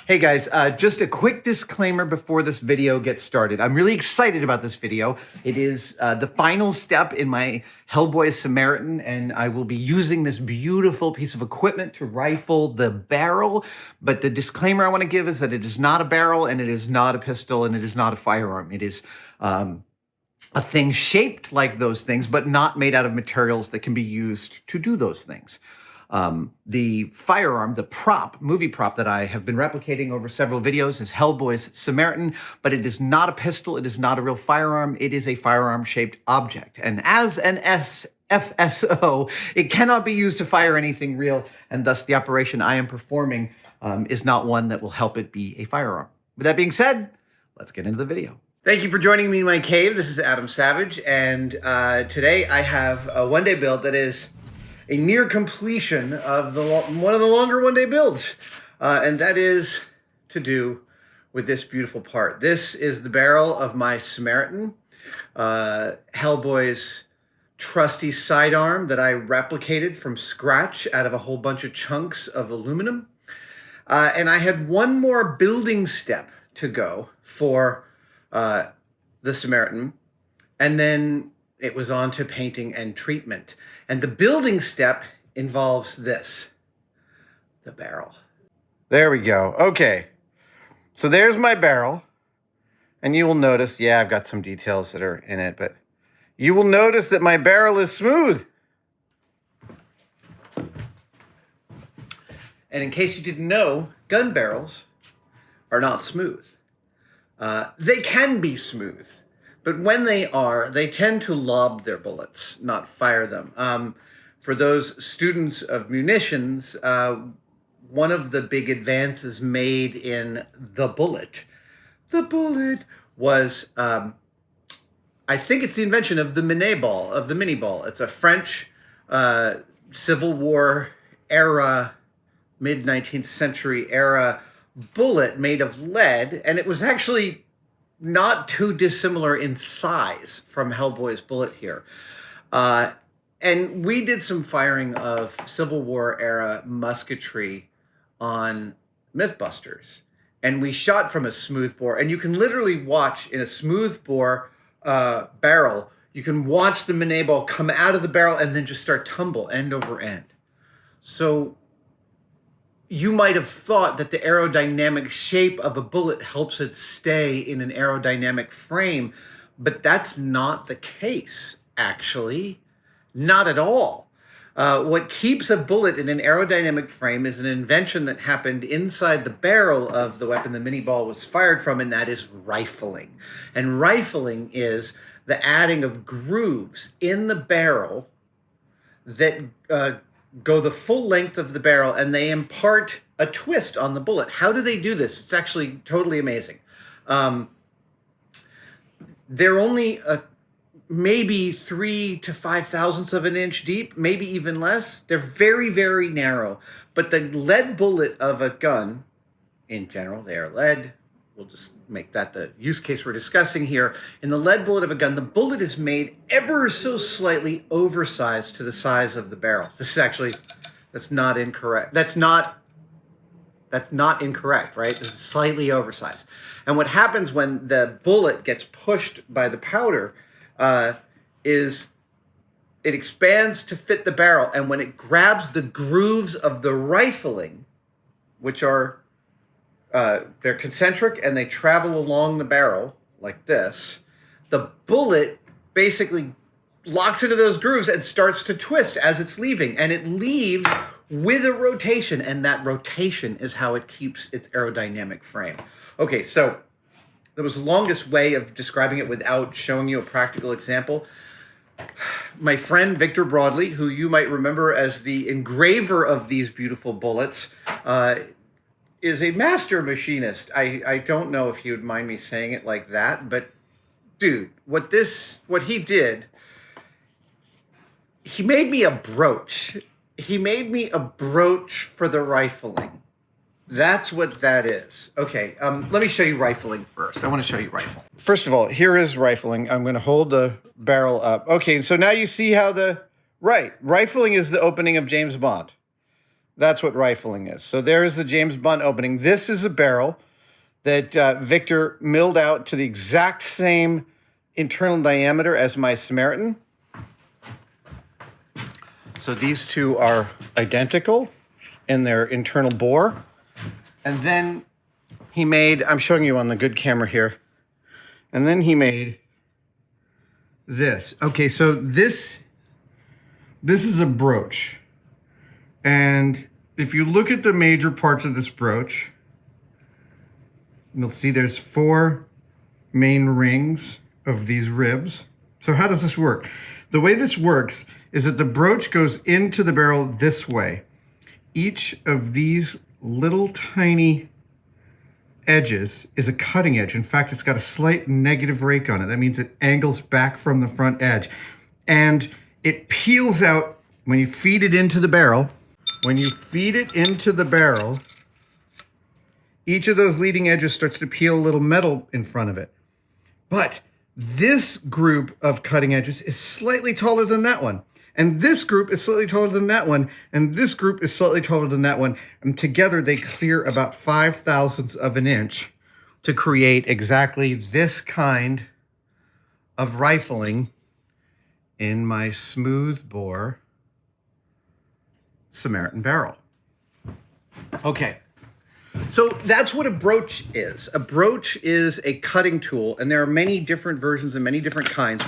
Hey guys, just a quick disclaimer before this video gets started. I'm really excited about this video. It is the final step in my Hellboy Samaritan, and I will be using this beautiful piece of equipment to rifle the barrel. But the disclaimer I want to give is that it is not a barrel, and it is not a pistol, and it is not a firearm. It is a thing shaped like those things, but not made out of materials that can be used to do those things. The firearm, the movie prop that I have been replicating over several videos is Hellboy's Samaritan, but it is not a pistol. It is not a real firearm. It is a firearm-shaped object. And as an FSO, it cannot be used to fire anything real, and thus the operation I am performing is not one that will help it be a firearm. With that being said, let's get into the video. Thank you for joining me in my cave. This is Adam Savage, and today I have a one-day build that is a near completion of one of the longer one-day builds, and that is to do with this beautiful part. This is the barrel of my Samaritan, Hellboy's trusty sidearm that I replicated from scratch out of a whole bunch of chunks of aluminum. And I had one more building step to go for the Samaritan, and then it was on to painting and treatment. And the building step involves this, the barrel. There we go. Okay. So there's my barrel. And you will notice, yeah, I've got some details that are in it, but you will notice that my barrel is smooth. And in case you didn't know, gun barrels are not smooth. They can be smooth. But when they are, they tend to lob their bullets, not fire them. For those students of munitions, one of the big advances made in the bullet was, I think it's the invention of the mini ball. It's a French Civil War era, mid-19th century era bullet made of lead, and it was actually not too dissimilar in size from Hellboy's bullet here. And we did some firing of Civil War era musketry on Mythbusters. And we shot from a smoothbore. And you can literally watch in a smoothbore barrel, you can watch the mini ball come out of the barrel and then just start tumble end over end. So you might have thought that the aerodynamic shape of a bullet helps it stay in an aerodynamic frame, but that's not the case, actually. Not at all. What keeps a bullet in an aerodynamic frame is an invention that happened inside the barrel of the weapon the mini ball was fired from, and that is rifling. And rifling is the adding of grooves in the barrel that go the full length of the barrel, and they impart a twist on the bullet. How do they do this? It's actually totally amazing. They're only maybe 3 to 5 thousandths of an inch deep, maybe even less. They're very, very narrow. But the lead bullet of a gun, in general, they are lead. We'll just make that the use case we're discussing here. In the lead bullet of a gun, the bullet is made ever so slightly oversized to the size of the barrel. This is actually, that's not incorrect. That's not incorrect, right? This is slightly oversized. And what happens when the bullet gets pushed by the powder is it expands to fit the barrel. And when it grabs the grooves of the rifling, which are they're concentric and they travel along the barrel like this, the bullet basically locks into those grooves and starts to twist as it's leaving. And it leaves with a rotation, and that rotation is how it keeps its aerodynamic frame. Okay, so that was the longest way of describing it without showing you a practical example. My friend Victor Broadley, who you might remember as the engraver of these beautiful bullets, is a master machinist. I don't know if he would mind me saying it like that, but dude, what he did, he made me a broach. He made me a broach for the rifling. That's what that is. Okay, let me show you rifling first. I want to show you rifling. First of all, here is rifling. I'm going to hold the barrel up. Okay, so now you see how rifling is the opening of James Bond. That's what rifling is. So there is the James Bond opening. This is a barrel that Victor milled out to the exact same internal diameter as my Samaritan. So these two are identical in their internal bore. And then he made, I'm showing you on the good camera here, and then he made this. Okay, so this is a broach. And if you look at the major parts of this broach, you'll see there's 4 main rings of these ribs. So how does this work? The way this works is that the broach goes into the barrel this way. Each of these little tiny edges is a cutting edge. In fact, it's got a slight negative rake on it. That means it angles back from the front edge. And it peels out when you feed it into the barrel. When you feed it into the barrel, each of those leading edges starts to peel a little metal in front of it. But this group of cutting edges is slightly taller than that one. And this group is slightly taller than that one. And this group is slightly taller than that one. And together they clear about 5/1000ths of an inch to create exactly this kind of rifling in my smooth bore Samaritan barrel. Okay. So that's what a broach is. A broach is a cutting tool, and there are many different versions and many different kinds.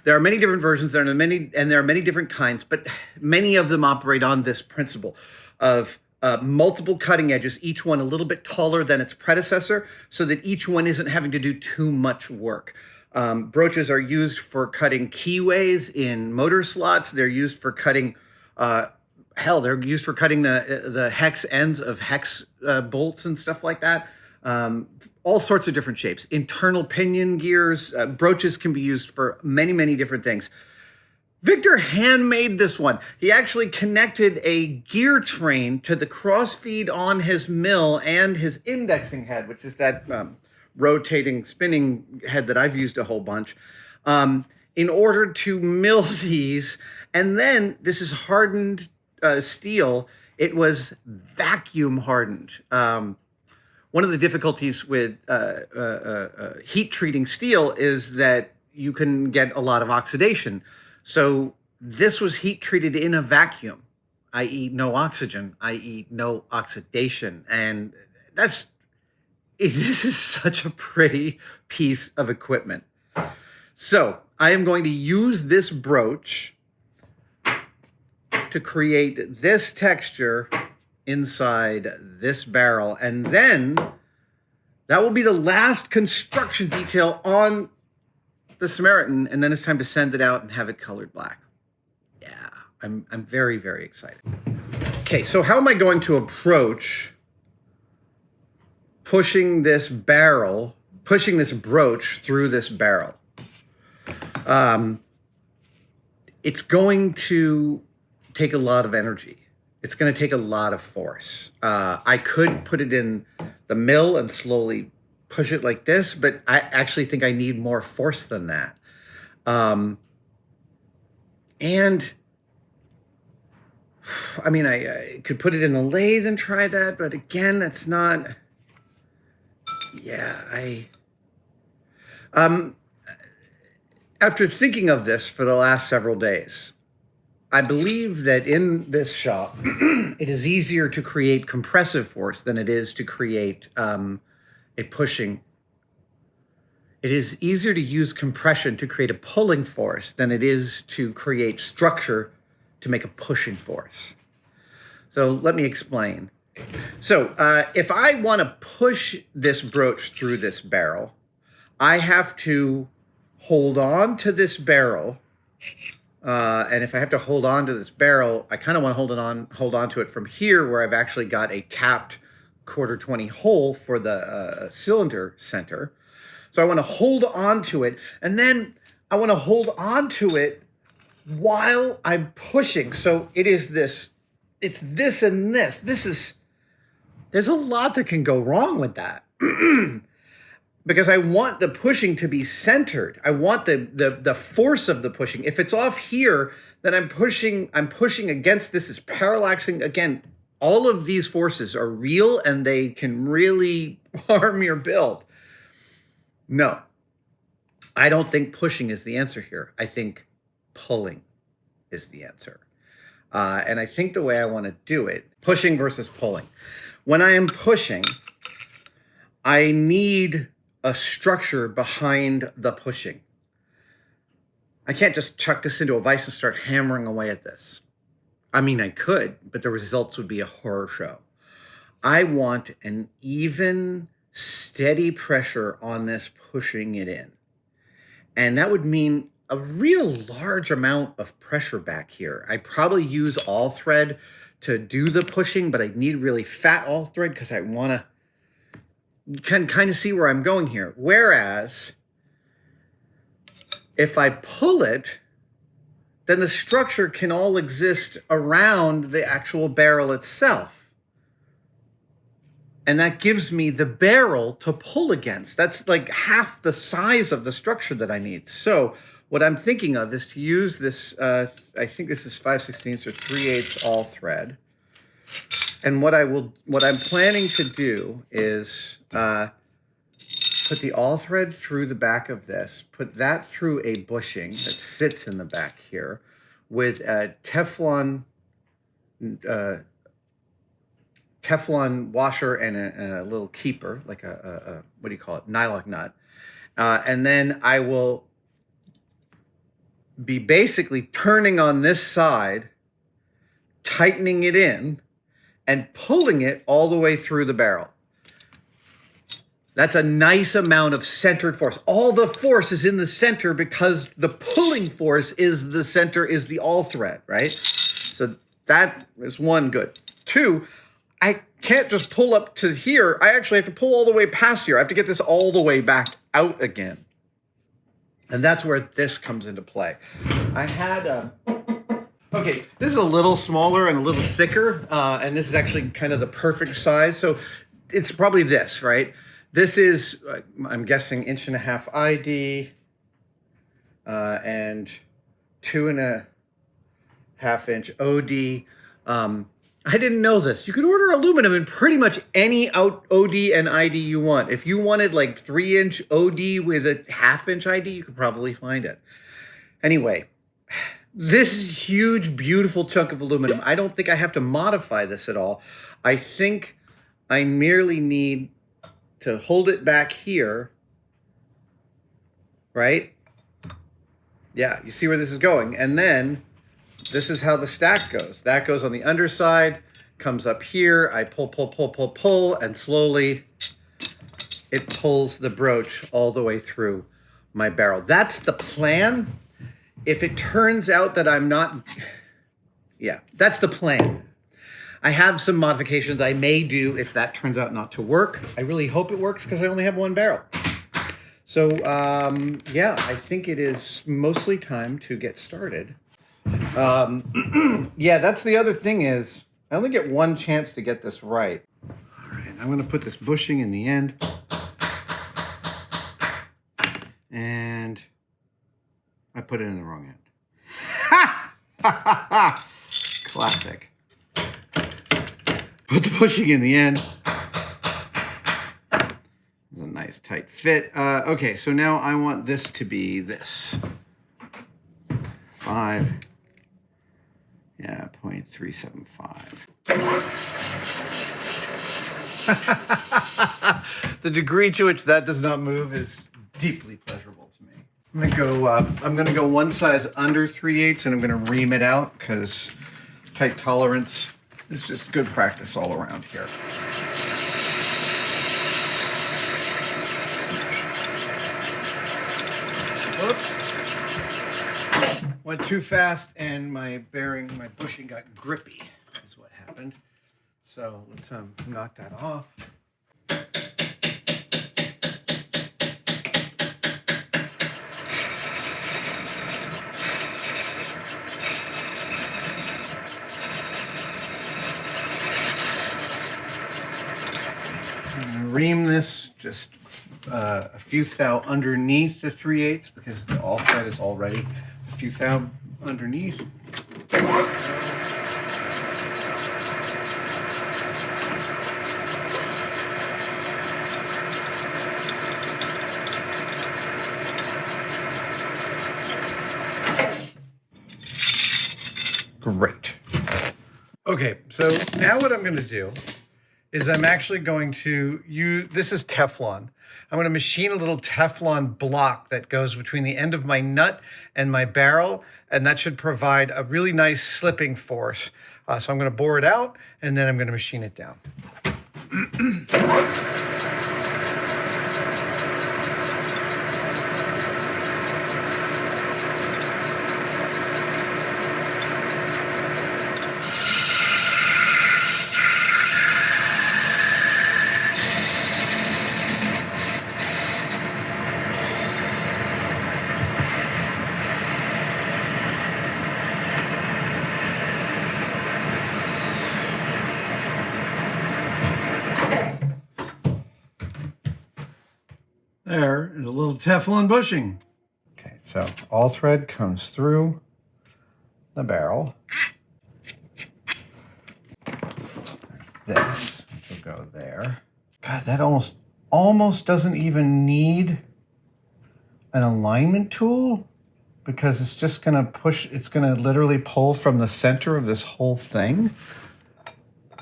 There are many different versions, there are many different kinds, but many of them operate on this principle of multiple cutting edges, each one a little bit taller than its predecessor, so that each one isn't having to do too much work. Broaches are used for cutting keyways in motor slots. They're used for cutting, they're used for cutting the hex ends of hex bolts and stuff like that. All sorts of different shapes. Internal pinion gears. Broaches can be used for many, many different things. Victor handmade this one. He actually connected a gear train to the crossfeed on his mill and his indexing head, which is that rotating, spinning head that I've used a whole bunch, in order to mill these. And then this is hardened steel. It was vacuum hardened. One of the difficulties with heat treating steel is that you can get a lot of oxidation. So this was heat treated in a vacuum, i.e. no oxygen, i.e. no oxidation. And this is such a pretty piece of equipment. So I am going to use this broach to create this texture inside this barrel. And then that will be the last construction detail on the Samaritan. And then it's time to send it out and have it colored black. Yeah, I'm very, very excited. Okay, so how am I going to approach pushing this broach through this barrel? It's going to take a lot of energy. It's going to take a lot of force. I could put it in the mill and slowly push it like this, but I actually think I need more force than that. And I mean, I could put it in a lathe and try that, but again, that's not, after thinking of this for the last several days, I believe that in this shop, it is easier to create compressive force than it is to create a pushing. It is easier to use compression to create a pulling force than it is to create structure to make a pushing force. So let me explain. So if I want to push this broach through this barrel, I have to hold on to this barrel. And if I have to hold on to this barrel, I kind of want to hold on to it from here, where I've actually got a tapped 1/4-20 hole for the cylinder center. So I want to hold on to it, and then I want to hold on to it while I'm pushing. So it's this and this. There's a lot that can go wrong with that. because I want the pushing to be centered. I want the force of the pushing. If it's off here, then I'm pushing against this, is parallaxing. Again, all of these forces are real and they can really harm your build. No, I don't think pushing is the answer here. I think pulling is the answer. And I think the way I want to do it, pushing versus pulling. When I am pushing, I need a structure behind the pushing. I can't just chuck this into a vise and start hammering away at this. I mean, I could, but the results would be a horror show. I want an even, steady pressure on this pushing it in. And that would mean a real large amount of pressure back here. I probably use all thread to do the pushing, but I need really fat all thread because I want to, you can kind of see where I'm going here. Whereas if I pull it, then the structure can all exist around the actual barrel itself. And that gives me the barrel to pull against. That's like half the size of the structure that I need. So what I'm thinking of is to use this, I think this is 5/16 or 3/8 all thread. And what I'm planning to do is put the all thread through the back of this, put that through a bushing that sits in the back here with a Teflon washer and a little keeper, like a what do you call it, nylon nut. And then I will be basically turning on this side, tightening it in, and pulling it all the way through the barrel. That's a nice amount of centered force. All the force is in the center because the pulling force is the center, is the all thread, right? So that is one, good. Two, I can't just pull up to here. I actually have to pull all the way past here. I have to get this all the way back out again. And that's where this comes into play. I had okay, this is a little smaller and a little thicker, and this is actually kind of the perfect size. So it's probably this, right? This is, I'm guessing, 1.5 ID and 2.5 inch OD. I didn't know this. You could order aluminum in pretty much any OD and ID you want. If you wanted like 3-inch OD with a 1/2 inch ID, you could probably find it. Anyway, this huge, beautiful chunk of aluminum, I don't think I have to modify this at all. I think I merely need to hold it back here, right? Yeah, you see where this is going. And then this is how the stack goes. That goes on the underside, comes up here. I pull, and slowly it pulls the broach all the way through my barrel. That's the plan. If it turns out that I'm not, yeah, that's the plan. I have some modifications I may do if that turns out not to work. I really hope it works because I only have one barrel. So, yeah, I think it is mostly time to get started. Yeah, that's the other thing is I only get one chance to get this right. All right, I'm going to put this bushing in the end. And I put it in the wrong end. Ha! Ha ha ha! Classic. Put the bushing in the end. A nice tight fit. Okay, so now I want this to be this. 5. Yeah, 0.375. The degree to which that does not move is deeply pleasurable to me. I'm gonna go one size under 3/8, and I'm gonna ream it out because tight tolerance is just good practice all around here. Oops. Went too fast and my bushing got grippy is what happened. So let's knock that off. Ream this just a few thou underneath the 3/8 because the all thread is already a few thou underneath. Great. Okay, so now what I'm going to do is I'm actually going to use, this is Teflon. I'm going to machine a little Teflon block that goes between the end of my nut and my barrel, and that should provide a really nice slipping force. So I'm going to bore it out, and then I'm going to machine it down. There is a little Teflon bushing. Okay, so all thread comes through the barrel. There's this, which will go there. God, that almost doesn't even need an alignment tool because it's just gonna push, it's gonna literally pull from the center of this whole thing.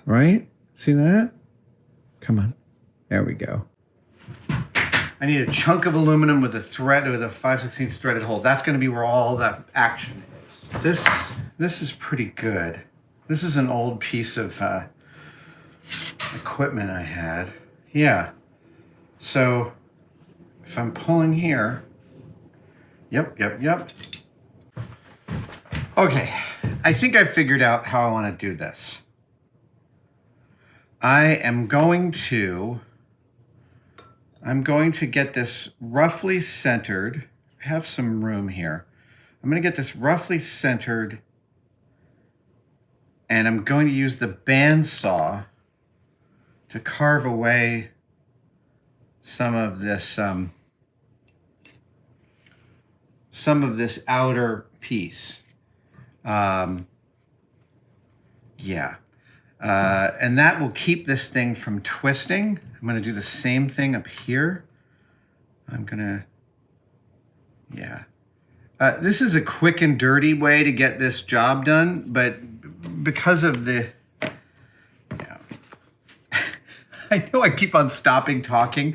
Right? See that? Come on. There we go. I need a chunk of aluminum with a thread, with a 5/16 threaded hole. That's going to be where all the action is. This is pretty good. This is an old piece of equipment I had. Yeah. So if I'm pulling here, yep. Okay, I think I figured out how I want to do this. I'm going to get this roughly centered. I have some room here. I'm going to get this roughly centered, and I'm going to use the bandsaw to carve away some of this outer piece. And that will keep this thing from twisting. I'm going to do the same thing up here. This is a quick and dirty way to get this job done, but because of the, I know I keep on stopping talking.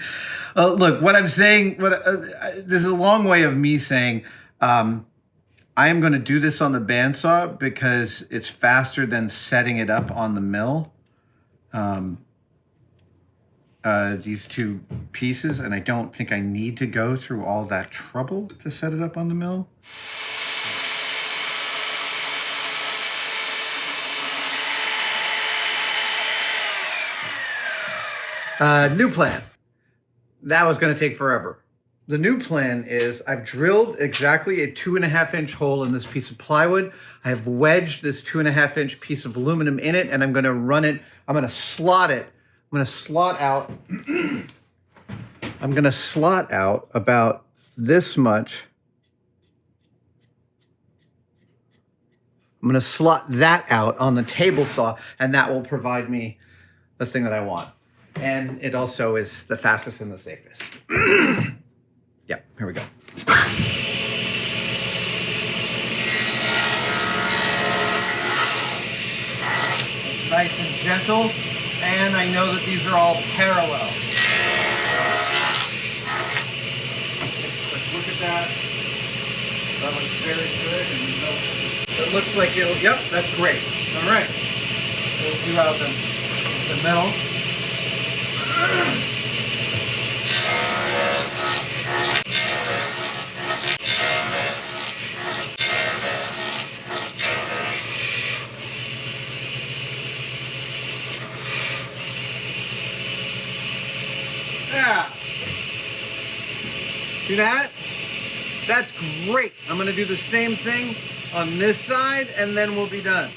Look, what I'm saying, this is a long way of me saying, I am going to do this on the bandsaw because it's faster than setting it up on the mill. These two pieces, and I don't think I need to go through all that trouble to set it up on the mill. New plan. That was going to take forever. The new plan is I've drilled exactly a 2.5-inch hole in this piece of plywood. I have wedged this 2.5-inch piece of aluminum in it, and I'm going to run it. I'm going to slot it. I'm going to slot out. I'm going to slot out about this much. I'm going to slot that out on the table saw, and that will provide me the thing that I want. And it also is the fastest and the safest. Yep, here we go. Nice and gentle, and I know that these are all parallel. Let's look at that. That looks very good. And it looks like it'll, yep, that's great. All right. We'll do out the middle. Yeah. See that? That's great. I'm going to do the same thing on this side, and then we'll be done.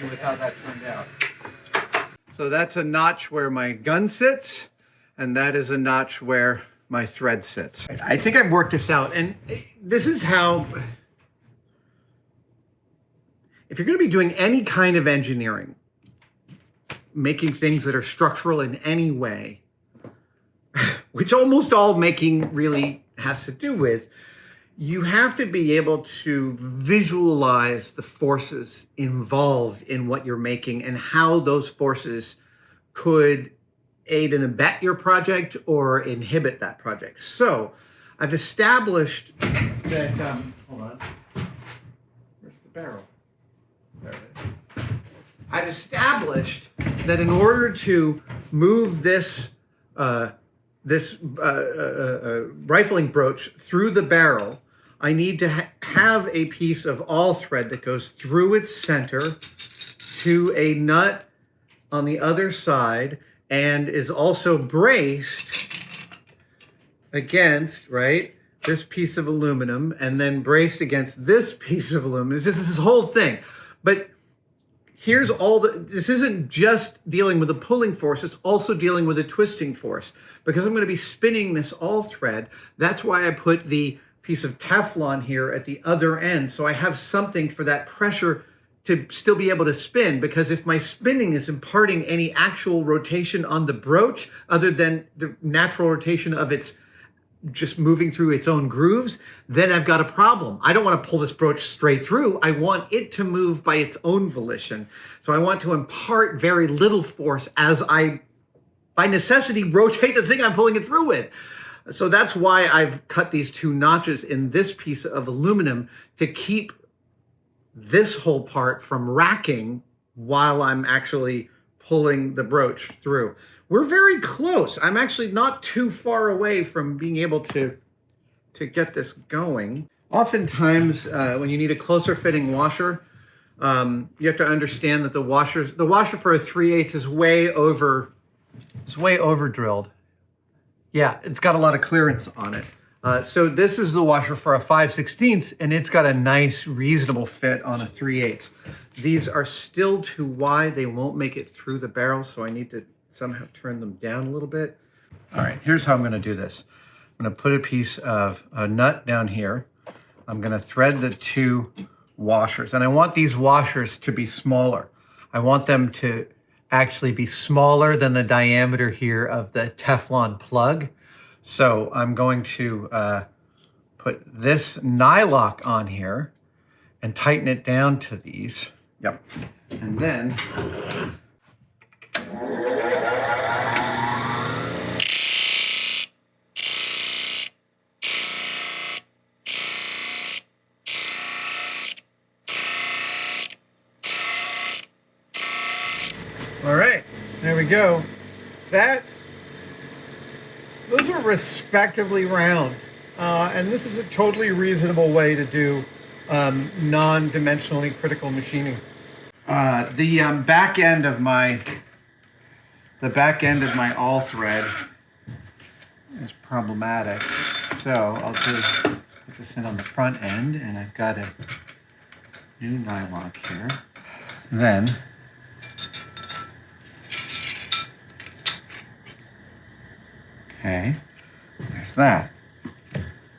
happy with how that turned out. So that's a notch where my gun sits, and that is a notch where my thread sits. I think I've worked this out, and this is how, if you're going to be doing any kind of engineering, making things that are structural in any way, which almost all making really has to do with, you have to be able to visualize the forces involved in what you're making and how those forces could aid and abet your project or inhibit that project. So I've established that, hold on, where's the barrel? There it is. I've established that in order to move this rifling broach through the barrel, I need to have a piece of all thread that goes through its center to a nut on the other side and is also braced against, right, this piece of aluminum and then braced against this piece of aluminum. This is this whole thing. But here's all this isn't just dealing with a pulling force, it's also dealing with a twisting force. Because I'm going to be spinning this all thread, that's why I put the piece of Teflon here at the other end. So I have something for that pressure to still be able to spin, because if my spinning is imparting any actual rotation on the broach, other than the natural rotation of its just moving through its own grooves, then I've got a problem. I don't want to pull this broach straight through. I want it to move by its own volition. So I want to impart very little force as I, by necessity, rotate the thing I'm pulling it through with. So that's why I've cut these two notches in this piece of aluminum to keep this whole part from racking while I'm actually pulling the broach through. We're very close. I'm actually not too far away from being able to get this going. Oftentimes, when you need a closer fitting washer, you have to understand that the washer for a 3/8 is way over drilled. Yeah, it's got a lot of clearance on it. So this is the washer for a 5/16, and it's got a nice, reasonable fit on a 3/8. These are still too wide. They won't make it through the barrel, so I need to somehow turn them down a little bit. All right, here's how I'm going to do this. I'm going to put a piece of a nut down here. I'm going to thread the two washers, and I want these washers to be smaller. I want them to actually be smaller than the diameter here of the Teflon plug. So I'm going to put this nylock on here and tighten it down to these. Yep. And then all right, there we go. Those are respectively round. And this is a totally reasonable way to do non-dimensionally critical machining. The back end of my all thread is problematic. So I'll just put this in on the front end, and I've got a new nylock here. Then okay, there's that.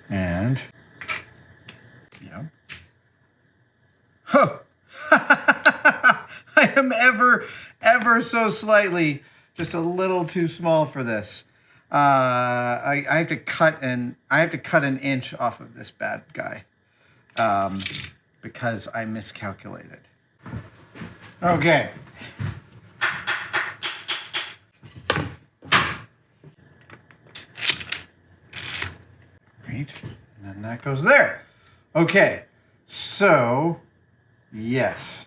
And, yeah. Huh. I am ever so slightly, just a little too small for this. I have to cut an inch off of this bad guy because I miscalculated. Okay. And then that goes there. Okay, so yes.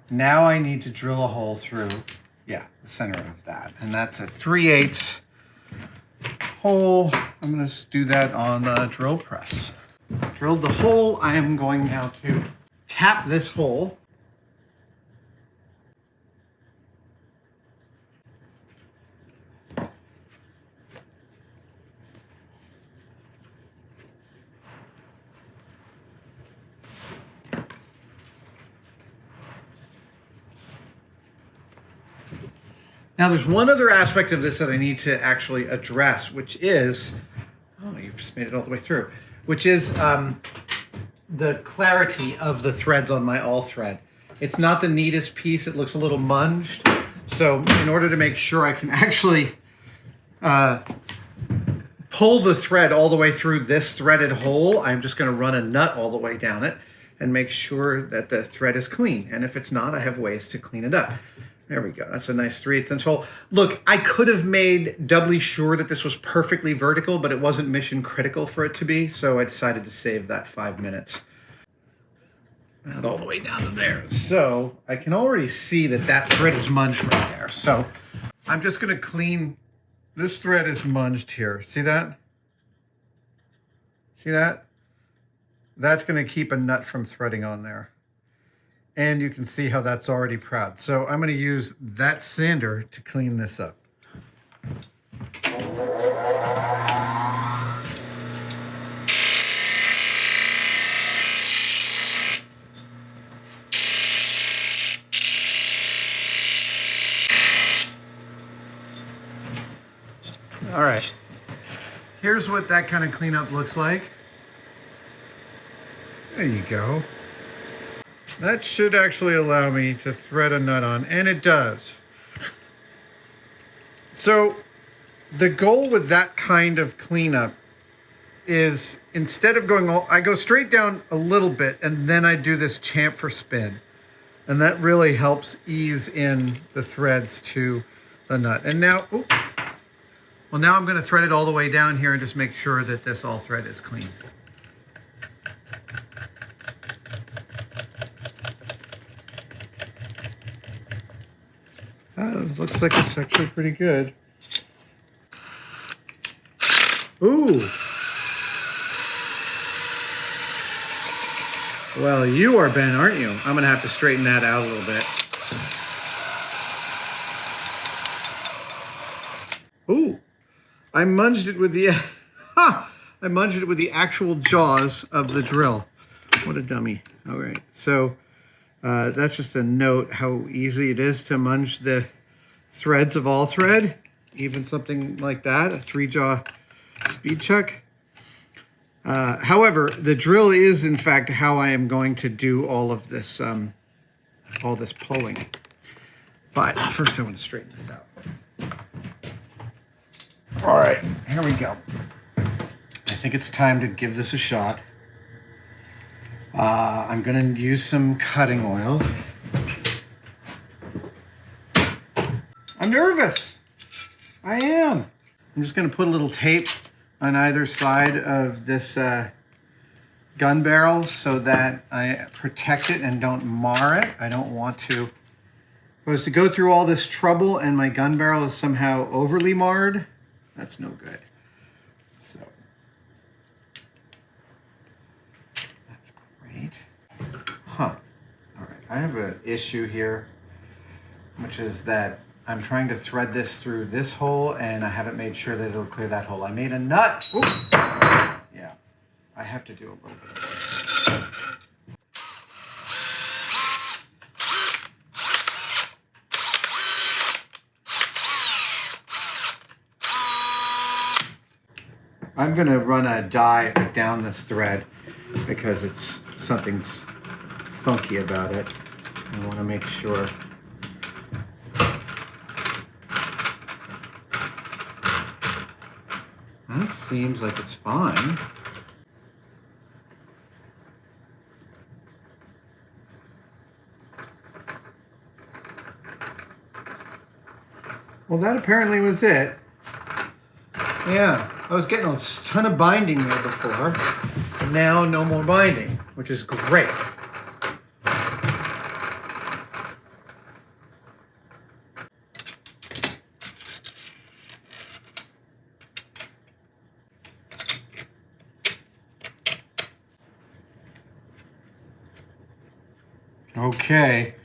Now I need to drill a hole through, the center of that. And that's a 3/8 hole. I'm going to do that on the drill press. Drilled the hole. I am going now to tap this hole. Now, there's one other aspect of this that I need to actually address, which is, oh, you've just made it all the way through, which is the clarity of the threads on my all thread. It's not the neatest piece. It looks a little munged. So in order to make sure I can actually pull the thread all the way through this threaded hole, I'm just going to run a nut all the way down it and make sure that the thread is clean. And if it's not, I have ways to clean it up. There we go. That's a nice 3/8" hole. Look, I could have made doubly sure that this was perfectly vertical, but it wasn't mission critical for it to be, so I decided to save that 5 minutes. Not all the way down to there. So I can already see that that thread is munged right there. So I'm just going to clean. This thread is munged here. See that? See that? That's going to keep a nut from threading on there. And you can see how that's already proud. So I'm going to use that sander to clean this up. All right. Here's what that kind of cleanup looks like. There you go. That should actually allow me to thread a nut on, and it does. So the goal with that kind of cleanup is, instead of going I go straight down a little bit and then I do this chamfer spin. And that really helps ease in the threads to the nut. And now, well, now I'm going to thread it all the way down here and just make sure that this all thread is clean. Looks like it's actually pretty good. Ooh. Well, you are bent, aren't you? I'm going to have to straighten that out a little bit. Ooh. I munged it with the I munged it with the actual jaws of the drill. What a dummy. All right. So that's just a note how easy it is to munge the threads of all thread, even something like that, a 3-jaw speed chuck. However, the drill is in fact how I am going to do all of this, all this pulling. But first I want to straighten this out. All right, here we go. I think it's time to give this a shot. I'm going to use some cutting oil. I'm nervous. I am. I'm just going to put a little tape on either side of this gun barrel so that I protect it and don't mar it. I don't want to. If I was to go through all this trouble and my gun barrel is somehow overly marred, that's no good. So that's great. Huh. All right. I have an issue here, which is that I'm trying to thread this through this hole, and I haven't made sure that it'll clear that hole. I made a nut. Ooh. Yeah, I have to do a little bit of work. I'm going to run a die down this thread because something's funky about it. I want to make sure. That seems like it's fine. Well, that apparently was it. Yeah, I was getting a ton of binding there before. And now no more binding, which is great. Okay,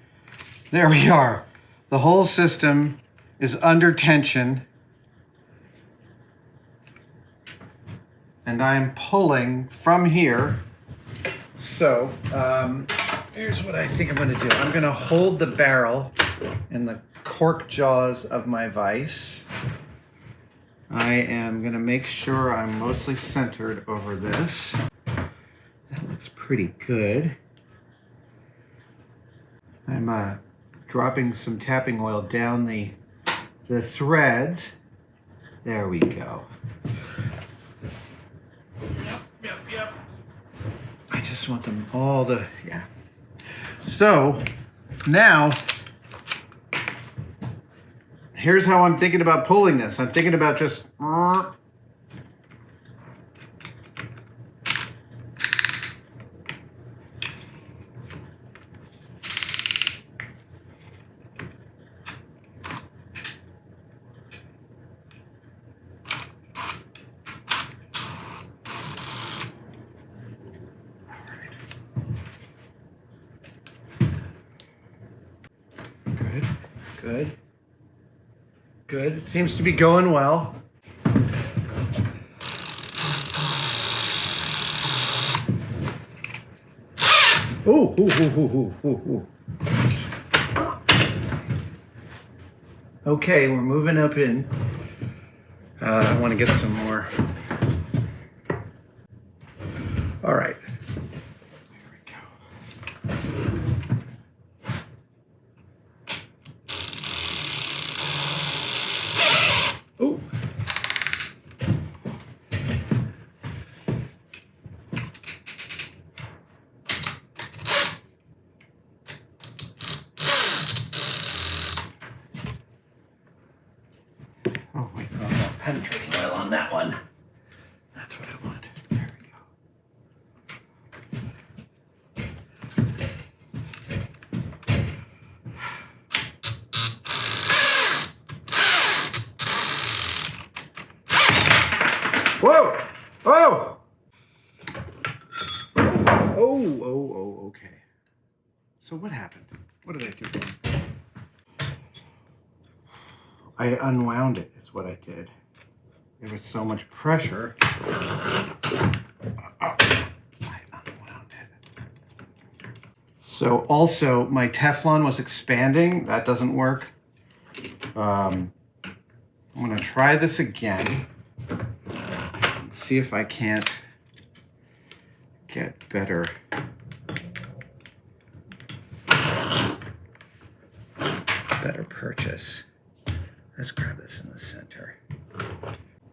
there we are. The whole system is under tension. And I'm pulling from here. So here's what I think I'm going to do. I'm going to hold the barrel in the cork jaws of my vise. I am going to make sure I'm mostly centered over this. That looks pretty good. I'm dropping some tapping oil down the threads. There we go. Yep. I just want them all to, yeah. So now, here's how I'm thinking about pulling this. I'm thinking about just Good. It seems to be going well. Ooh. Okay, we're moving up in. I want to get some more. All right. Penetrating oil on that one. That's what I want. There we go. Whoa! Oh! Oh, okay. So what happened? What did I do wrong? I unwound it, is what I did. There was so much pressure. I unwound it. So also, my Teflon was expanding. That doesn't work. I'm going to try this again. And see if I can't get better purchase. Let's grab this in the center.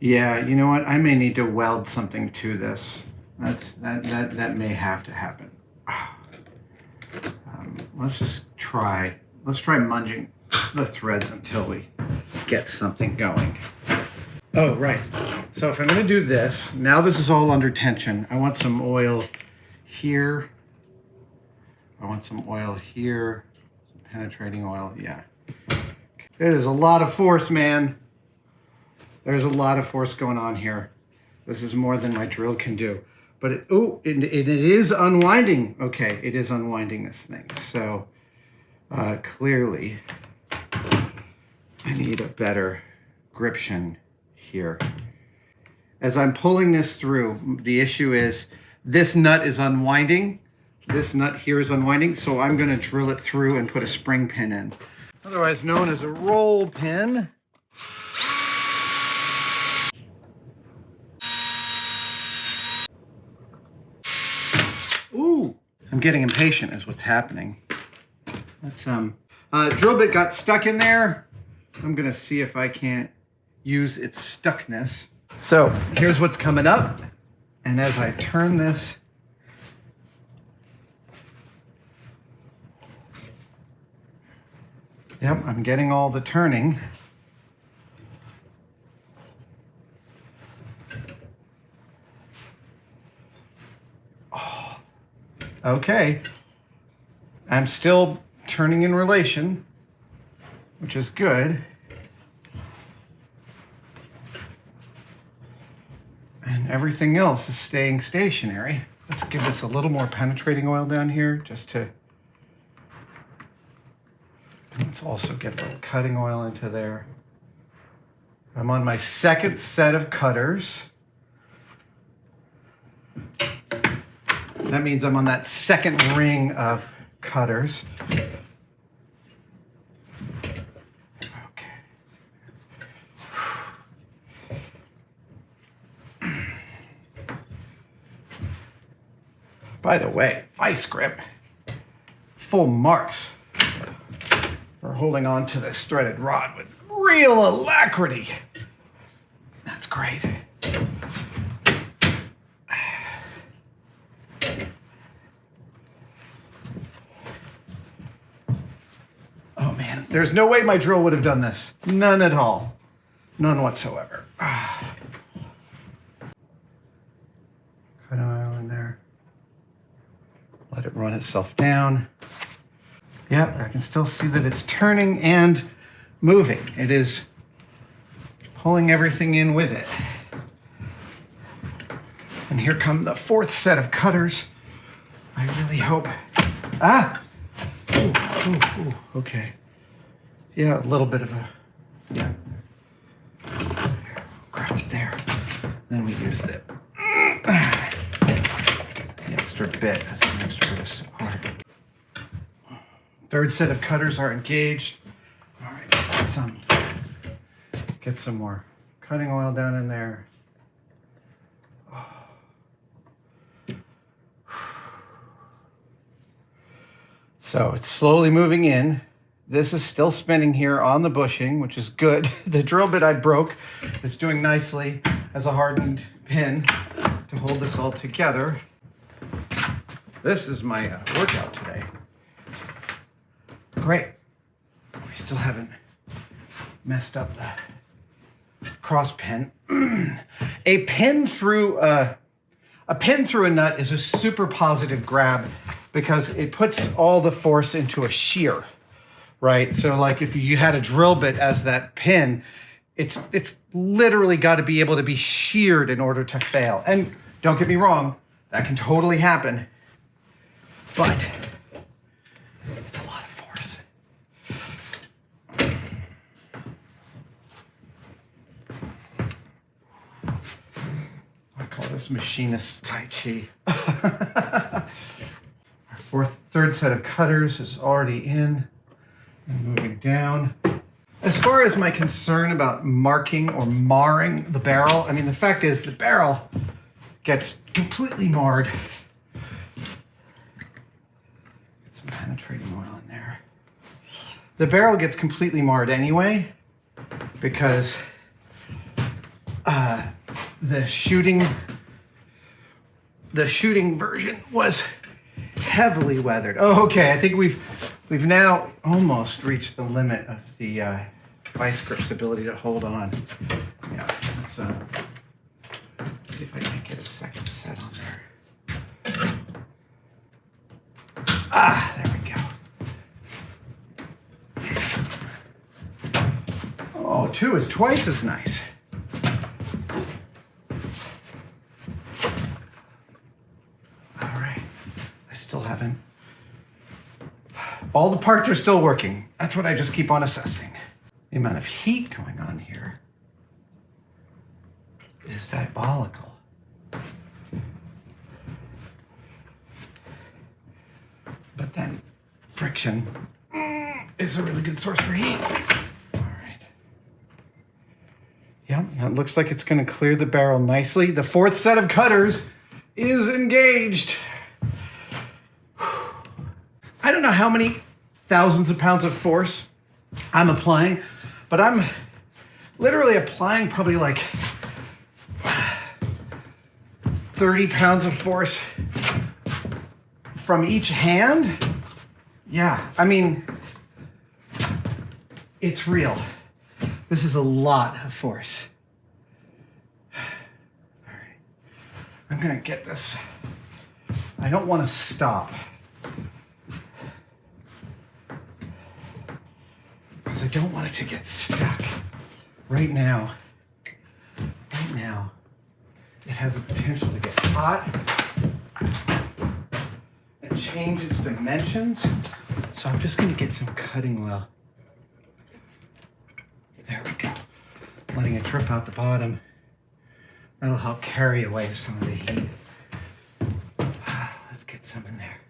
Yeah, you know what? I may need to weld something to this. That may have to happen. Let's just try. Let's try munging the threads until we get something going. Oh, right. So if I'm going to do this, now this is all under tension. I want some oil here. I want some oil here. Some penetrating oil. Yeah. It is a lot of force, man. There's a lot of force going on here. This is more than my drill can do. But it is unwinding. Okay, it is unwinding this thing. So clearly, I need a better gription here. As I'm pulling this through, the issue is this nut is unwinding. This nut here is unwinding, so I'm going to drill it through and put a spring pin in. Otherwise known as a roll pin. Ooh, I'm getting impatient is what's happening. That's drill bit got stuck in there. I'm gonna see if I can't use its stuckness. So here's what's coming up. And as I turn this, yep, I'm getting all the turning. Okay, I'm still turning in relation, which is good. And everything else is staying stationary. Let's give this a little more penetrating oil down here just to, let's also get a little cutting oil into there. I'm on my second set of cutters. That means I'm on that second ring of cutters. By the way, vice grip, full marks for holding on to this threaded rod with real alacrity. That's great. Oh man, there's no way my drill would have done this. None at all. None whatsoever. Cut oil in there. Let it run itself down. Yep, I can still see that it's turning and moving. It is pulling everything in with it. And here come the fourth set of cutters. I really hope. Ooh, okay. Yeah, a little bit of a, yeah. Grab it there. Then we use the extra bit as an extra bit of support. Third set of cutters are engaged. All right, get some more cutting oil down in there. So it's slowly moving in. This is still spinning here on the bushing, which is good. The drill bit I broke is doing nicely as a hardened pin to hold this all together. This is my workout today. Great. We still haven't messed up the cross pin. A pin through a nut is a super positive grab because it puts all the force into a shear, right? So like if you had a drill bit as that pin, it's literally got to be able to be sheared in order to fail. And don't get me wrong, that can totally happen, but it's a lot of force. I call this machinist Tai Chi. Our third set of cutters is already in and moving down. As far as my concern about marking or marring the barrel, I mean, the fact is the barrel gets completely marred. Get some penetrating oil in there. The barrel gets completely marred anyway because the shooting version was heavily weathered. Oh, okay. I think we've now almost reached the limit of the vice grip's ability to hold on. Yeah, let's see if I can get a second set on there. There we go. Oh, 2 is twice as nice. Still haven't. All the parts are still working. That's what I just keep on assessing. The amount of heat going on here is diabolical. But then friction is a really good source for heat. All right. Yeah, that looks like it's going to clear the barrel nicely. The fourth set of cutters is engaged. I don't know how many thousands of pounds of force I'm applying, but I'm literally applying probably like 30 pounds of force from each hand. Yeah, I mean, it's real. This is a lot of force. All right, I'm gonna get this. I don't want to stop. I don't want it to get stuck. Right now, it has the potential to get hot and change its dimensions. So I'm just going to get some cutting oil. There we go. Letting it drip out the bottom. That'll help carry away some of the heat. Let's get some in there.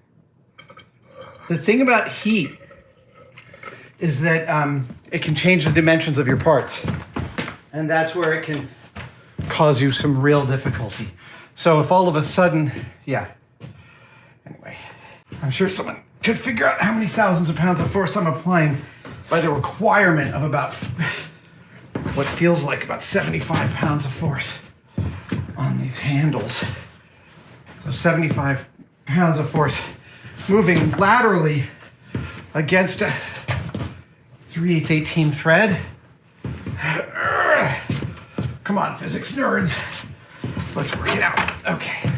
The thing about heat is that it can change the dimensions of your parts. And that's where it can cause you some real difficulty. So if all of a sudden, Anyway, I'm sure someone could figure out how many thousands of pounds of force I'm applying by the requirement of about what feels like about 75 pounds of force on these handles. So 75 pounds of force moving laterally against a 3/8 18 thread. Come on, physics nerds. Let's work it out. Okay.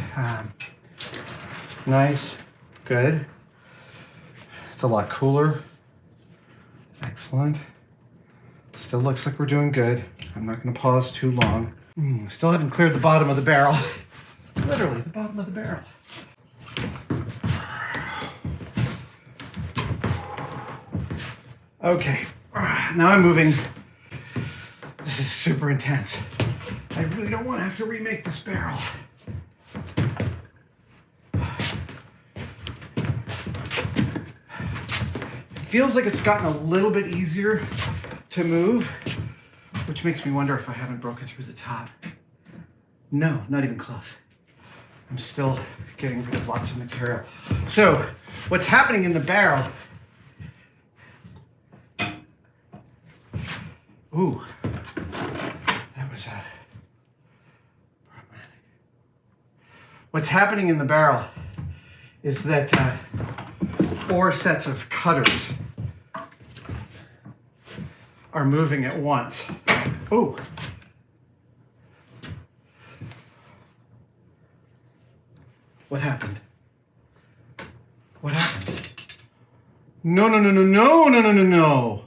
Nice. Good. It's a lot cooler. Excellent. Still looks like we're doing good. I'm not going to pause too long. Still haven't cleared the bottom of the barrel. Literally, the bottom of the barrel. Okay. Now I'm moving. This is super intense. I really don't want to have to remake this barrel. It feels like it's gotten a little bit easier to move, which makes me wonder if I haven't broken through the top. No, not even close. I'm still getting rid of lots of material. So, what's happening in the barrel? Ooh, that was problematic. What's happening in the barrel is that 4 sets of cutters are moving at once. Ooh. What happened? What happened? No, no, no, no, no, no, no, no, no.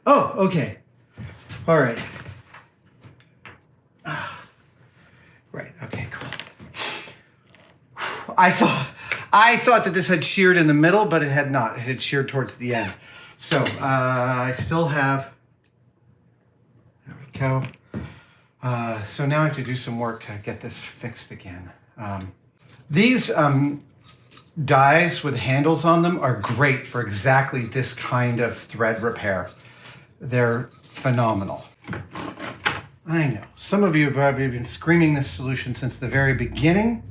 Oh, okay. All right. Right, okay, cool. I thought that this had sheared in the middle, but it had not. It had sheared towards the end. So I still have, there we go. So now I have to do some work to get this fixed again. These dies with handles on them are great for exactly this kind of thread repair. They're phenomenal. I know. Some of you have probably been screaming this solution since the very beginning.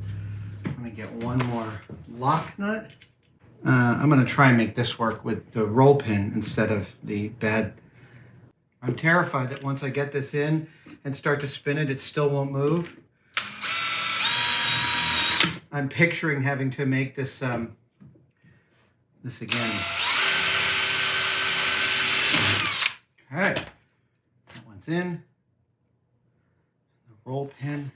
Let me get one more lock nut. I'm going to try and make this work with the roll pin instead of the bed. I'm terrified that once I get this in and start to spin it, it still won't move. I'm picturing having to make this this again. All right, that one's in. The roll pin.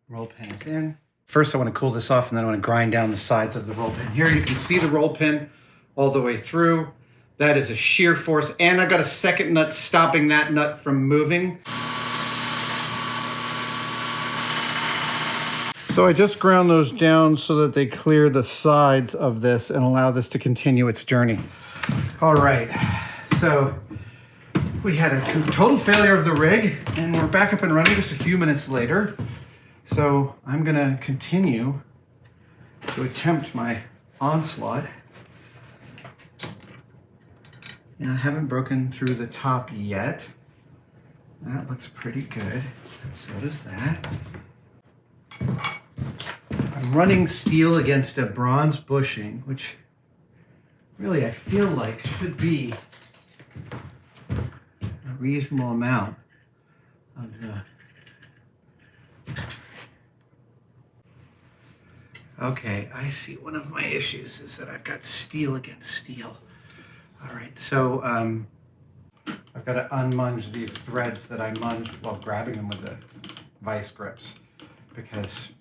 Roll pin is in. First, I want to cool this off, and then I want to grind down the sides of the roll pin. Here you can see the roll pin all the way through. That is a shear force, and I've got a second nut stopping that nut from moving. So I just ground those down so that they clear the sides of this and allow this to continue its journey. All right, so we had a total failure of the rig, and we're back up and running just a few minutes later. So I'm gonna continue to attempt my onslaught. And I haven't broken through the top yet. That looks pretty good, and so does that. I'm running steel against a bronze bushing, which really I feel like should be a reasonable amount of the... Okay, I see. One of my issues is that I've got steel against steel. All right, so I've got to unmunge these threads that I munged while grabbing them with the vice grips, because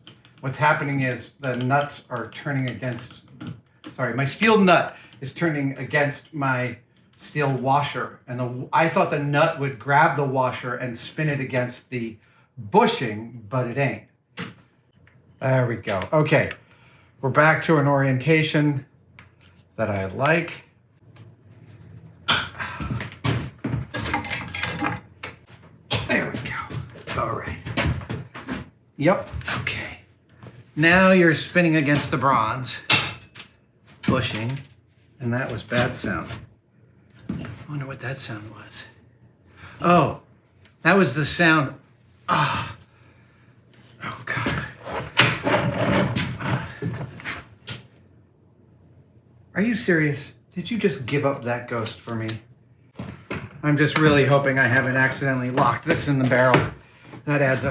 what's happening is the nuts are turning against, my steel nut is turning against my steel washer, and I thought the nut would grab the washer and spin it against the bushing, but it ain't. There we go. Okay, we're back to an orientation that I like. There we go. All right. Yep. Okay. Now you're spinning against the bronze bushing And that was bad sound. I wonder what that sound was. Oh, that was the sound. Oh, oh God. Are you serious? Did you just give up that ghost for me? I'm just really hoping I haven't accidentally locked this in the barrel. That adds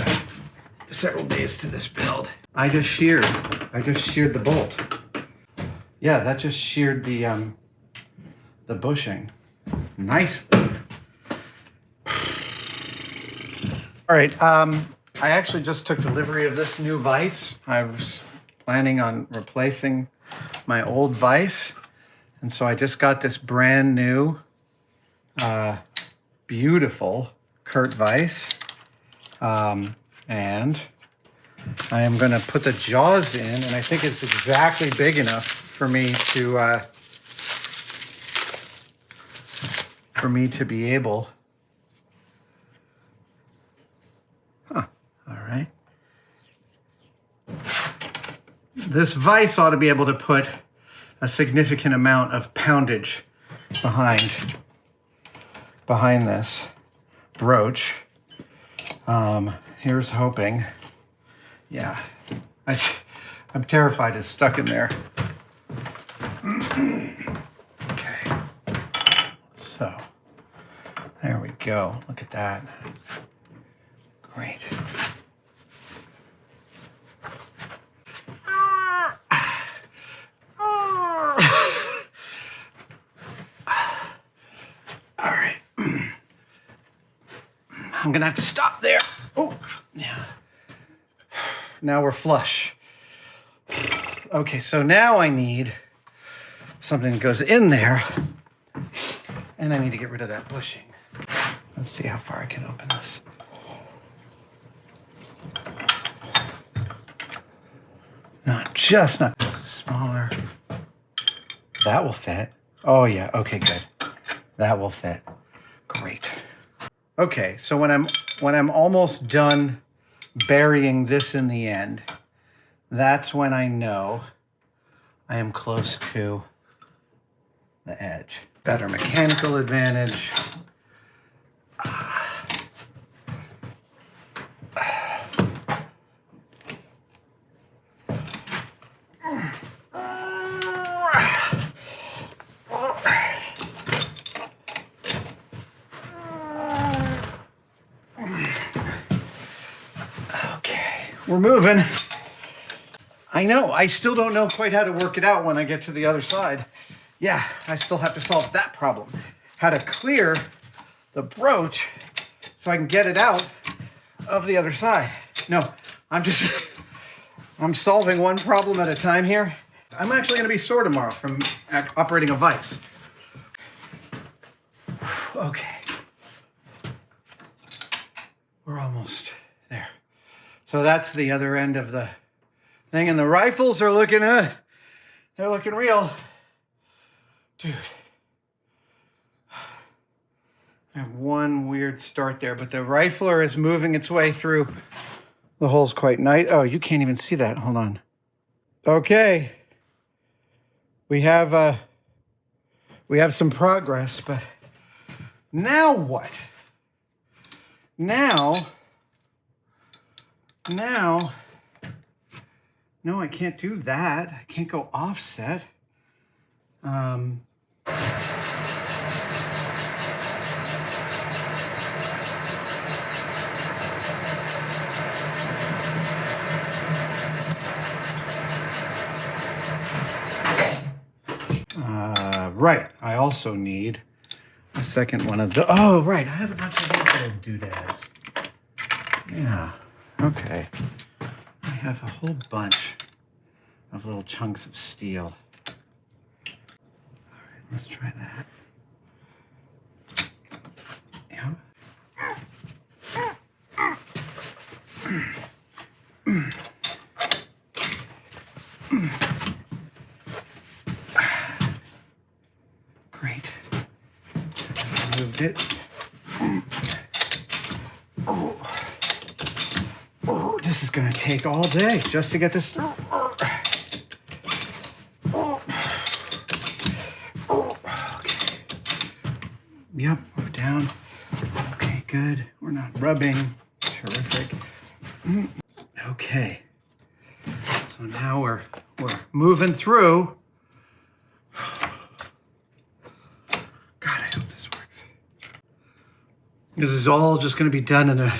several days to this build. I just sheared the bolt. Yeah, that just sheared the bushing. Nice. All right, I actually just took delivery of this new vise. I was planning on replacing my old vise. And so I just got this brand new, beautiful Kurt vise. And I am going to put the jaws in, and I think it's exactly big enough for me to be able. Huh. All right. This vise ought to be able to put a significant amount of poundage behind this broach. Here's hoping. Yeah, I'm terrified it's stuck in there. Okay, so there we go. Look at that. Great. All right. I'm gonna have to stop there. Oh, yeah. Now we're flush. Okay, so now I need something that goes in there, and I need to get rid of that bushing. Let's see how far I can open this. Not this is smaller. That will fit. Oh yeah, okay, good. That will fit. Great. Okay, so when I'm almost done burying this in the end, that's when I know I am close to the edge. Better mechanical advantage. We're moving. I know, I still don't know quite how to work it out when I get to the other side. Yeah, I still have to solve that problem. How to clear the broach so I can get it out of the other side. No, I'm solving one problem at a time here. I'm actually gonna be sore tomorrow from operating a vise. Okay. We're almost there. So that's the other end of the thing, and the rifles are looking, they're looking real. Dude. I have one weird start there, but the rifler is moving its way through. The hole's quite nice. Oh, you can't even see that. Hold on. Okay. We have some progress, but now what? Now, no, I can't do that. I can't go offset. Right, I also need a second one of the, oh, right, I have a bunch of these little doodads. Yeah, okay. I have a whole bunch of little chunks of steel. All right, let's try that. Yeah. Great. Moved it. Oh, this is going to take all day just to get this. rubbing. Terrific. Okay. So now we're moving through. God, I hope this works. This is all just going to be done in a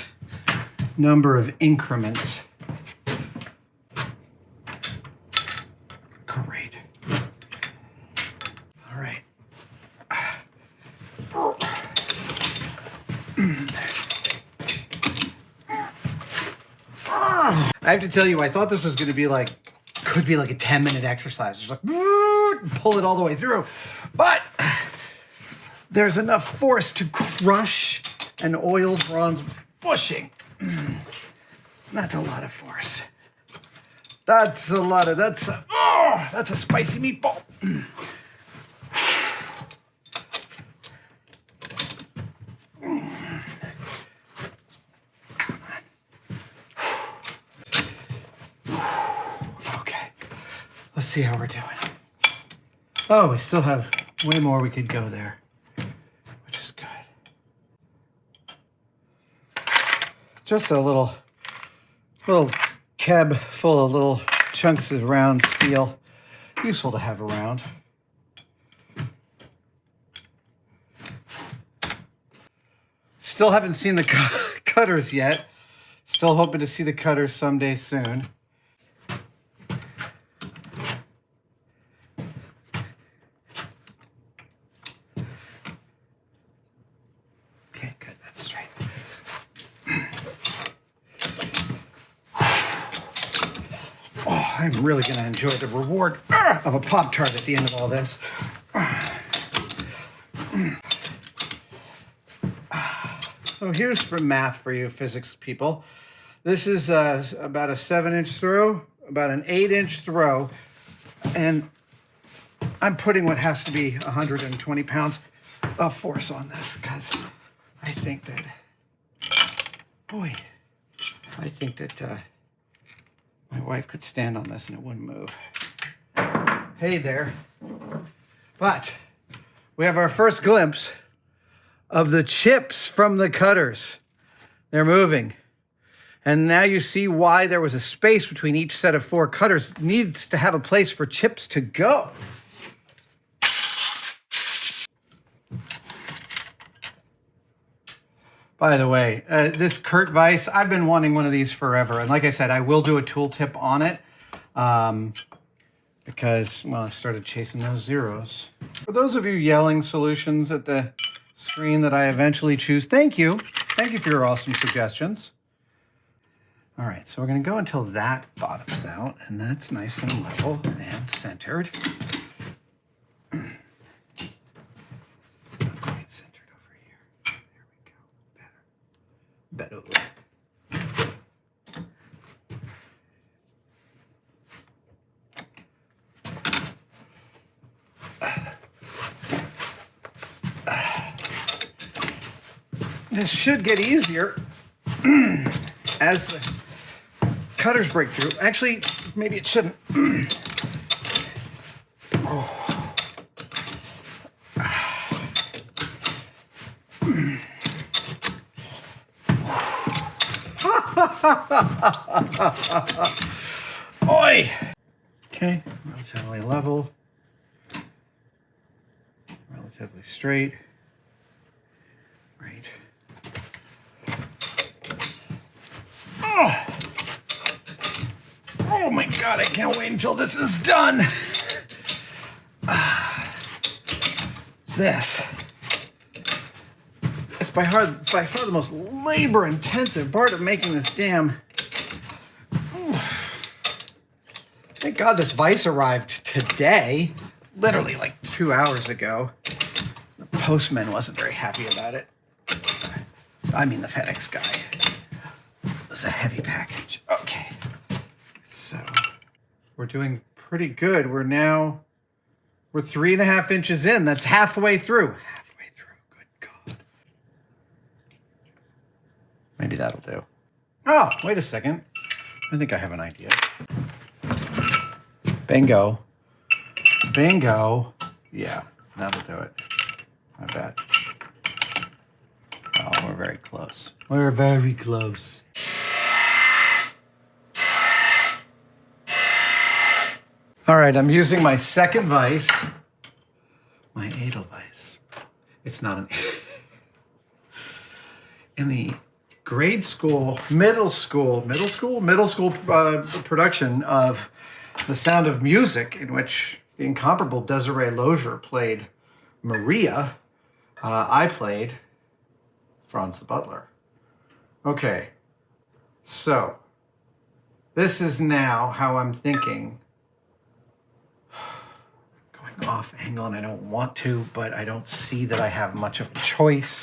number of increments. Great. All right. I have to tell you, I thought this was going to be like, could be like a 10-minute exercise. Just like, pull it all the way through. But there's enough force to crush an oiled bronze bushing. That's a lot of force. That's a spicy meatball. Okay, let's see how we're doing. Oh, we still have way more we could go there, which is good. Just a little keb full of little chunks of round steel. Useful to have around. Still haven't seen the cutters yet. Still hoping to see the cutters someday soon. Okay, good, that's straight. Oh, I'm really going to enjoy the reward of a Pop-Tart at the end of all this. So here's from math for you physics people. This is about a 7-inch throw, about an 8-inch throw, and I'm putting what has to be 120 pounds of force on this because I think that, my wife could stand on this and it wouldn't move. Hey there. But we have our first glimpse of the chips from the cutters. They're moving. And now you see why there was a space between each set of 4 cutters. It needs to have a place for chips to go. By the way, this Kurt Weiss, I've been wanting one of these forever. And like I said, I will do a tooltip on it because, well, I started chasing those zeros. For those of you yelling solutions at the screen that I eventually choose, thank you. Thank you for your awesome suggestions. All right, so we're going to go until that bottoms out, and that's nice and level and centered. Okay, centered over here. There we go. Better. This should get easier as the cutters break through. Actually, maybe it shouldn't. Oi! Okay, relatively level, relatively straight. Right. Oh my God, I can't wait until this is done. This is by far the most labor-intensive part of making this damn. Thank God this vise arrived today, literally like 2 hours ago. The postman wasn't very happy about it. I mean the FedEx guy. It was a heavy package. Okay. So we're doing pretty good. We're 3.5 inches in. That's halfway through. Halfway through. Good God. Maybe that'll do. Oh, wait a second. I think I have an idea. Bingo. Bingo. Yeah, that'll do it. I bet. Oh, we're very close. We're very close. All right, I'm using my second vise, my Edelweiss. It's not an... In the middle school production of The Sound of Music, in which the incomparable Desiree Lozier played Maria, I played Franz the Butler. Okay, so this is now how I'm thinking. Going off angle, and I don't want to, but I don't see that I have much of a choice.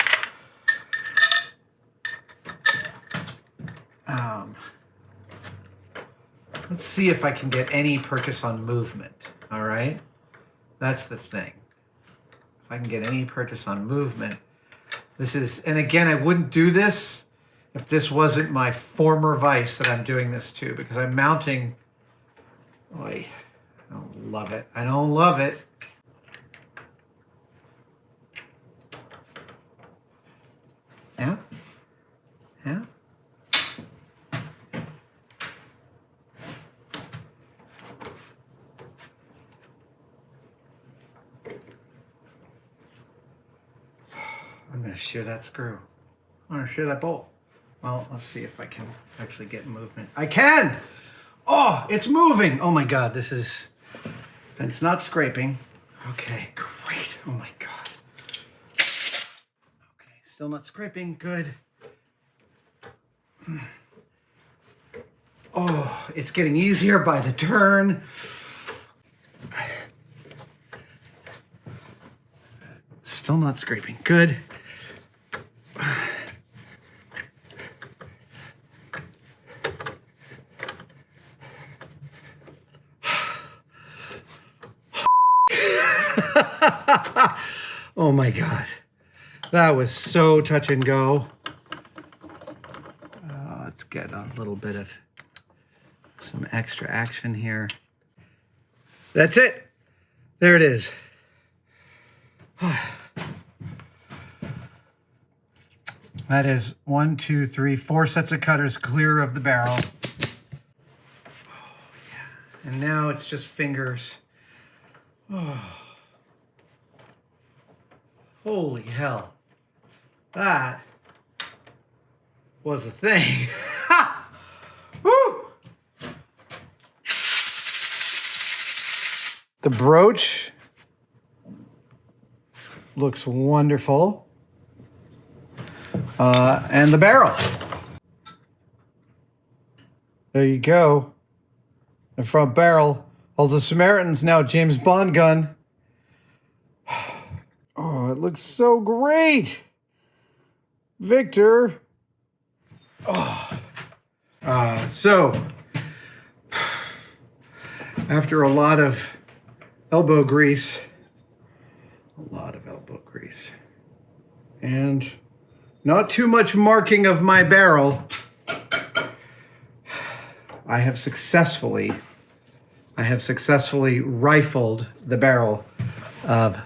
Let's see if I can get any purchase on movement, all right? That's the thing. If I can get any purchase on movement. This is, and again, I wouldn't do this if this wasn't my former vice that I'm doing this to, because I'm mounting, I don't love it. I don't love it. Yeah? Yeah? I'm going to shear that screw. I'm going to shear that bolt. Well, let's see if I can actually get movement. I can! Oh, it's moving! Oh my God, this is... And it's not scraping. Okay, great. Oh my God. Okay, still not scraping. Good. Oh, it's getting easier by the turn. Still not scraping. Good. Oh my God. That was so touch and go. Let's get a little bit of some extra action here. That's it. There it is. That is 1, 2, 3, 4 sets of cutters clear of the barrel. Oh, yeah. And now it's just fingers. Oh. Holy hell. That was a thing. Woo! The broach looks wonderful. And the barrel. There you go. The front barrel. All the Samaritan's now James Bond gun. Oh, it looks so great. Victor. Oh. So, after a lot of elbow grease, and not too much marking of my barrel, I have successfully rifled the barrel of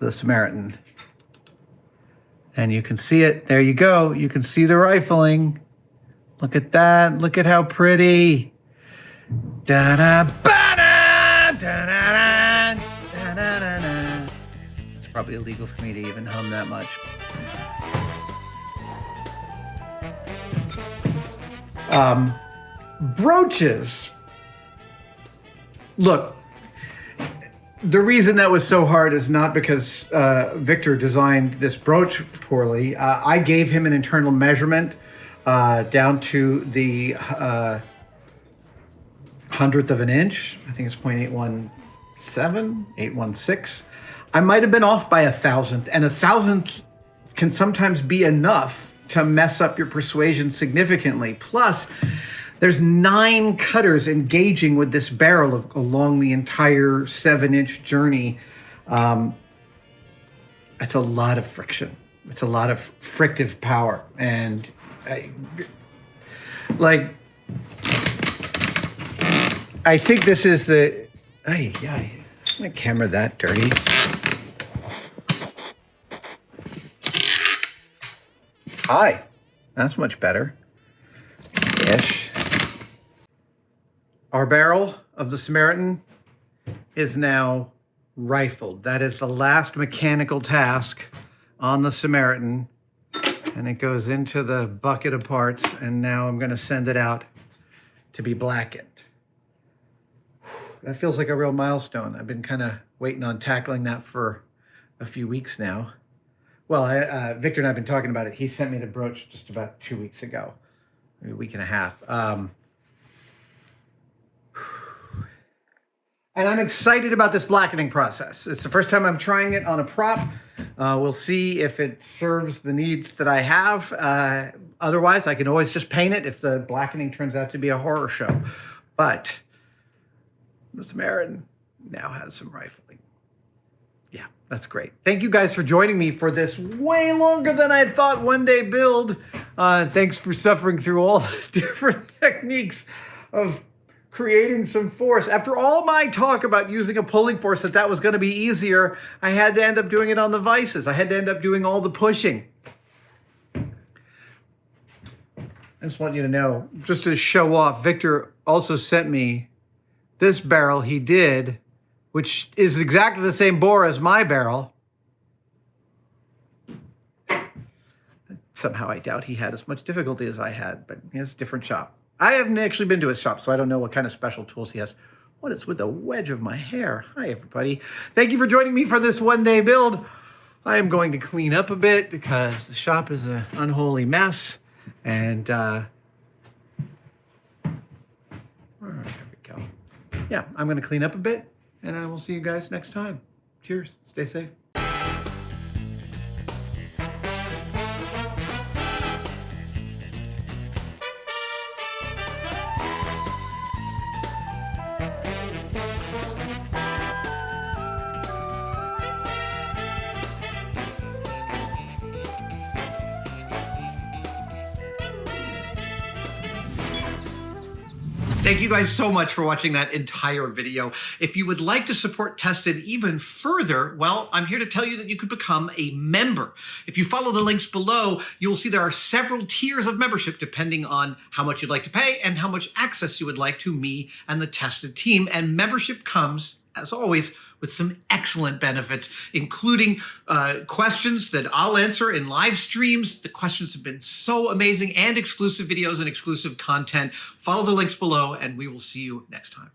the Samaritan. And you can see it. There you go. You can see the rifling. Look at that. Look at how pretty. Da-da, ba-da, da-da-da, da-da-da-da. It's probably illegal for me to even hum that much. Brooches. Look, the reason that was so hard is not because Victor designed this brooch poorly. I gave him an internal measurement down to the 100th of an inch. I think it's 0.817, 816. I might have been off by 1,000th, and 1,000th can sometimes be enough to mess up your persuasion significantly. Plus, there's 9 cutters engaging with this barrel along the entire 7-inch journey. That's a lot of friction. It's a lot of frictive power. And I think this is the... I'm going to camera that dirty. Hi. That's much better. Ish. Our barrel of the Samaritan is now rifled. That is the last mechanical task on the Samaritan. And it goes into the bucket of parts, and now I'm going to send it out to be blackened. That feels like a real milestone. I've been kind of waiting on tackling that for a few weeks now. Well, Victor and I have been talking about it. He sent me the brooch just about 2 weeks ago, maybe a week and a half. And I'm excited about this blackening process. It's the first time I'm trying it on a prop. We'll see if it serves the needs that I have. Otherwise, I can always just paint it if the blackening turns out to be a horror show. But the Samaritan now has some rifling. Yeah, that's great. Thank you guys for joining me for this way longer than I thought one day build. Thanks for suffering through all the different techniques of creating some force. After all my talk about using a pulling force, that was going to be easier, I had to end up doing it on the vices. I had to end up doing all the pushing. I just want you to know, just to show off, Victor also sent me this barrel he did, which is exactly the same bore as my barrel. Somehow I doubt he had as much difficulty as I had, but he has a different shop. I haven't actually been to his shop, so I don't know what kind of special tools he has. What is with the wedge of my hair? Hi, everybody. Thank you for joining me for this one-day build. I am going to clean up a bit because the shop is an unholy mess. And, there we go. Yeah, I'm going to clean up a bit, and I will see you guys next time. Cheers. Stay safe. Thank you guys so much for watching that entire video. If you would like to support Tested even further, well, I'm here to tell you that you could become a member. If you follow the links below, you will see there are several tiers of membership depending on how much you'd like to pay and how much access you would like to me and the Tested team. And membership comes, as always, with some excellent benefits, including questions that I'll answer in live streams. The questions have been so amazing, and exclusive videos and exclusive content. Follow the links below, and we will see you next time.